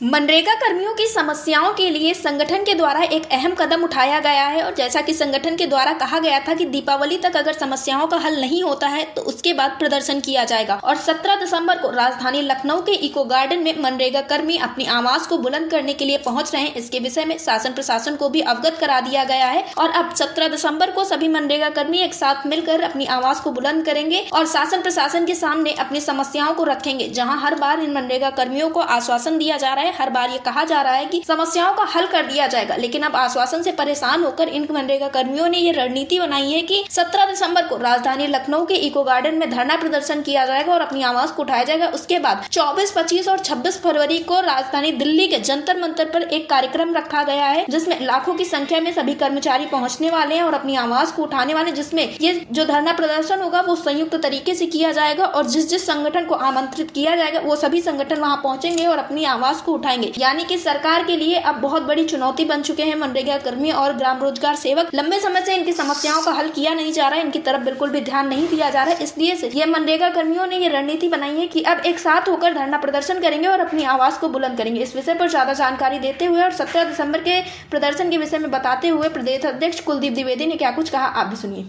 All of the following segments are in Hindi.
मनरेगा कर्मियों की समस्याओं के लिए संगठन के द्वारा एक अहम कदम उठाया गया है और जैसा कि संगठन के द्वारा कहा गया था कि दीपावली तक अगर समस्याओं का हल नहीं होता है तो उसके बाद प्रदर्शन किया जाएगा। और 17 दिसंबर को राजधानी लखनऊ के इको गार्डन में मनरेगा कर्मी अपनी आवाज को बुलंद करने के लिए पहुंच रहे हैं। इसके विषय में शासन प्रशासन को भी अवगत करा दिया गया है और अब 17 दिसंबर को सभी मनरेगा कर्मी एक साथ मिलकर अपनी आवाज को बुलंद करेंगे और शासन प्रशासन के सामने अपनी समस्याओं को रखेंगे। जहाँ हर बार इन मनरेगा कर्मियों को आश्वासन दिया जा रहा है, हर बार ये कहा जा रहा है कि समस्याओं का हल कर दिया जाएगा, लेकिन अब आश्वासन से परेशान होकर इन मनरेगा कर्मियों ने ये रणनीति बनाई है कि 17 दिसंबर को राजधानी लखनऊ के इको गार्डन में धरना प्रदर्शन किया जाएगा और अपनी आवाज को उठाया जाएगा। उसके बाद 24, 25 और 26 फरवरी को राजधानी दिल्ली के जंतर मंतर पर एक कार्यक्रम रखा गया है जिसमें लाखों की संख्या में सभी कर्मचारी पहुंचने वाले हैं और अपनी आवाज को उठाने वाले, जिसमें ये जो धरना प्रदर्शन होगा वो संयुक्त तरीके से किया जाएगा और जिस संगठन को आमंत्रित किया जाएगा वो सभी संगठन वहां पहुंचेंगे और अपनी आवाज को उठाएंगे। यानी कि सरकार के लिए अब बहुत बड़ी चुनौती बन चुके हैं मनरेगा कर्मी और ग्राम रोजगार सेवक। लंबे समय से इनकी समस्याओं का हल किया नहीं जा रहा है, इनकी तरफ बिल्कुल भी ध्यान नहीं दिया जा रहा है। इसलिए से ये मनरेगा कर्मियों ने ये रणनीति बनाई है कि अब एक साथ होकर धरना प्रदर्शन करेंगे और अपनी आवाज को बुलंद करेंगे। इस विषय पर ज्यादा जानकारी देते हुए और 17 दिसंबर के प्रदर्शन के विषय में बताते हुए प्रदेश अध्यक्ष कुलदीप द्विवेदी ने क्या कुछ कहा, आप भी सुनिए।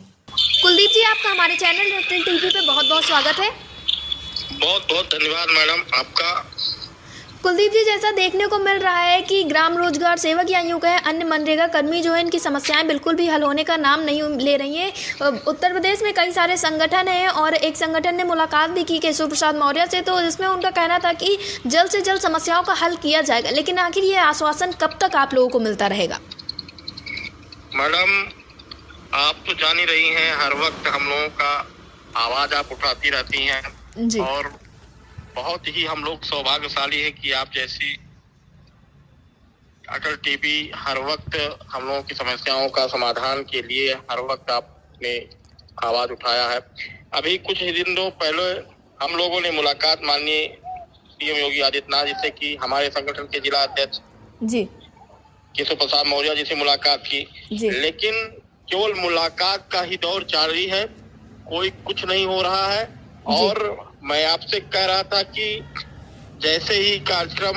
कुलदीप जी, आपका हमारे चैनल नेशनल टीवी पे बहुत बहुत स्वागत है। बहुत बहुत धन्यवाद मैडम आपका। कुलदीप जी, जैसा देखने को मिल रहा है कि ग्राम रोजगार सेवक या यूं कहें अन्य मनरेगा कर्मी जो है इनकी समस्याएं बिल्कुल भी हल होने का नाम नहीं ले रही हैं। उत्तर प्रदेश में कई सारे संगठन हैं और एक संगठन ने मुलाकात भी की केशव प्रसाद मौर्य से, तो जिसमें उनका कहना था कि जल्द से जल्द समस्याओं का हल किया जाएगा। लेकिन आखिर ये आश्वासन कब तक आप लोगों को मिलता रहेगा? मैडम, आप तो जान ही रही हैं, हर वक्त हम लोगों का आवाज आप उठाती रहती हैं जी। और बहुत ही हम लोग सौभाग्यशाली है कि आप जैसी अटल टीवी हर वक्त हम लोगों की समस्याओं का समाधान के लिए हर वक्त आपने आवाज उठाया है। अभी कुछ ही दिनों पहले हम लोगों ने मुलाकात माननीय सीएम योगी आदित्यनाथ जी से की, हमारे संगठन के जिला अध्यक्ष जी केशव प्रसाद मौर्य जी से मुलाकात की, लेकिन केवल मुलाकात का ही दौर जारी है, कोई कुछ नहीं हो रहा है। और मैं आपसे कह रहा था कि जैसे ही कार्यक्रम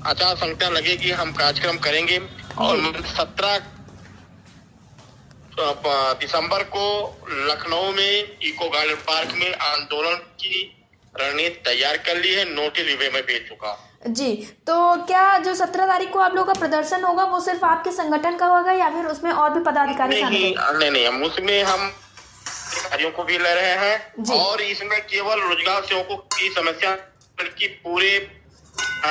आचार संहिता लगेगी हम कार्यक्रम करेंगे और 17 दिसंबर को लखनऊ में इको गार्डन पार्क में आंदोलन की रणनीति तैयार कर ली है, नोटिस भी मैं भेज चुका जी। तो क्या जो 17 तारीख को आप लोगों का प्रदर्शन होगा वो सिर्फ आपके संगठन का होगा या फिर उसमें और भी पदाधिकारी शामिल हैं? नहीं, हम उसमें हम अधिकारियों को भी ले रहे हैं और इसमें केवल रोजगार सेवकों की समस्या बल्कि पूरे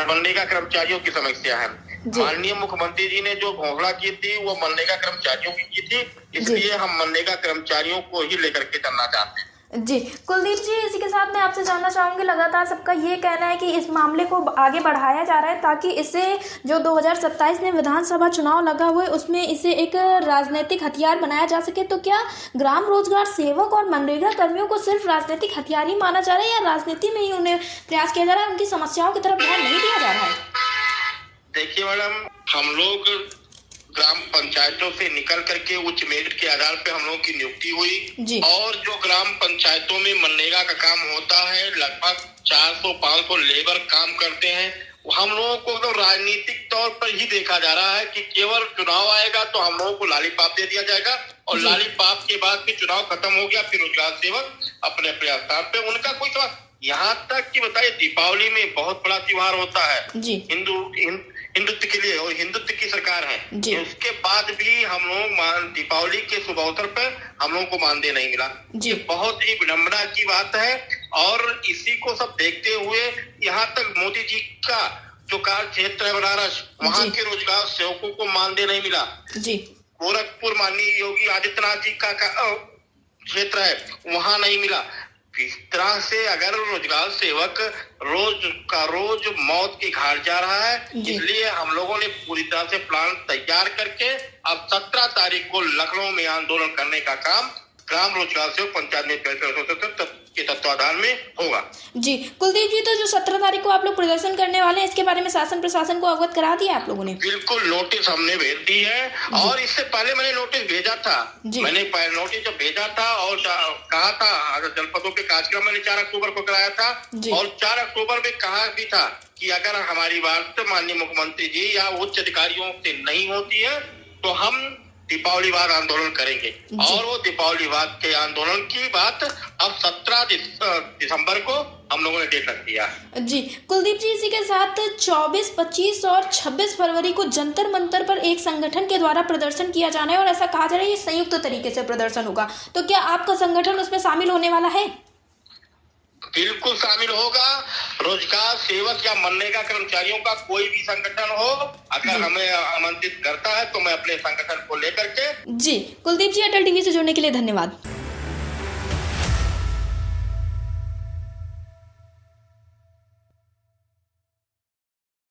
मनरेगा कर्मचारियों की समस्या है। माननीय मुख्यमंत्री जी ने जो घोषणा की थी वो मनरेगा कर्मचारियों की थी, इसलिए हम मनरेगा कर्मचारियों को ही लेकर के चलना चाहते हैं। जी कुलदीप जी, इसी के साथ मैं आपसे जानना चाहूंगी, लगातार सबका ये कहना है कि इस मामले को आगे बढ़ाया जा रहा है ताकि इससे जो 2027 में विधानसभा चुनाव लगा हुआ है उसमें इसे एक राजनीतिक हथियार बनाया जा सके। तो क्या ग्राम रोजगार सेवक और मनरेगा कर्मियों को सिर्फ राजनीतिक हथियार ही माना जा रहा है या राजनीति में ही उन्हें प्रयास किया जा रहा है, उनकी समस्याओं की तरफ ध्यान नहीं दिया जा रहा है? देखिए मैडम, हम लोग ग्राम पंचायतों से निकल करके उच्च मेरिट के आधार पे हम लोगों की नियुक्ति हुई और जो ग्राम पंचायतों में मनरेगा का काम होता है लगभग 400-500 लेबर काम करते हैं। हम लोगों को तो राजनीतिक तौर पर ही देखा जा रहा है कि केवल चुनाव आएगा तो हम लोगों को लालीपाप दे दिया जाएगा और लालीपाप के बाद फिर चुनाव खत्म हो गया, फिर रोजगार सेवक अपने अपने स्थान पे उनका कोई सवाल। यहाँ तक कि बताइए दीपावली में बहुत बड़ा त्योहार होता है हिंदुत्व के लिए और हिंदुत्व की सरकार है, उसके बाद भी हम लोग दीपावली के शुभ अवसर पर हम लोगों को मानदेय नहीं मिला। ये बहुत ही विडंबना की बात है और इसी को सब देखते हुए यहाँ तक मोदी जी का जो कार्य क्षेत्र है बनारस, वहाँ के रोजगार सेवकों को मानदेय नहीं मिला। गोरखपुर माननीय योगी आदित्यनाथ जी का क्षेत्र है, वहाँ नहीं मिला। इस तरह से अगर रोजगार सेवक रोज मौत की घाट जा रहा है, इसलिए हम लोगों ने पूरी तरह से प्लान तैयार करके अब 17 तारीख को लखनऊ में आंदोलन करने का काम ग्राम रोजगार सेवक पंचायत में के तत्वाधान में होगा। जी कुलदीप जी, तो जो 17 तारीख को आप लोग प्रदर्शन करने वाले हैं, इसके बारे में शासन प्रशासन को अवगत करा दिया आप लोगों ने? बिल्कुल, नोटिस हमने भेज दी है और इससे पहले मैंने नोटिस भेजा था। मैंने नोटिस जब भेजा था और कहा था जनपदों के कार्यक्रम मैंने 4 अक्टूबर को कराया था और 4 अक्टूबर में कहा भी था कि अगर हमारी बात माननीय मुख्यमंत्री जी या उच्च अधिकारियों से नहीं होती है तो हम दीपावलीवाद आंदोलन करेंगे। और वो दीपावलीवाद के आंदोलन की बात अब 17 दिसंबर को हम लोगों ने डेट रख दिया। जी कुलदीप जी, इसी के साथ 24, 25 और 26 फरवरी को जंतर मंतर पर एक संगठन के द्वारा प्रदर्शन किया जाना है और ऐसा कहा जा रहा है ये संयुक्त तरीके से प्रदर्शन होगा, तो क्या आपका संगठन उसमें शामिल होने वाला है? बिल्कुल शामिल होगा। रोजगार सेवक या मनरेगा कर्मचारियों का कोई भी संगठन हो, अगर हमें आमंत्रित करता है तो मैं अपने संगठन को लेकर के। जी कुलदीप जी, अटल टीवी से जुड़ने के लिए धन्यवाद।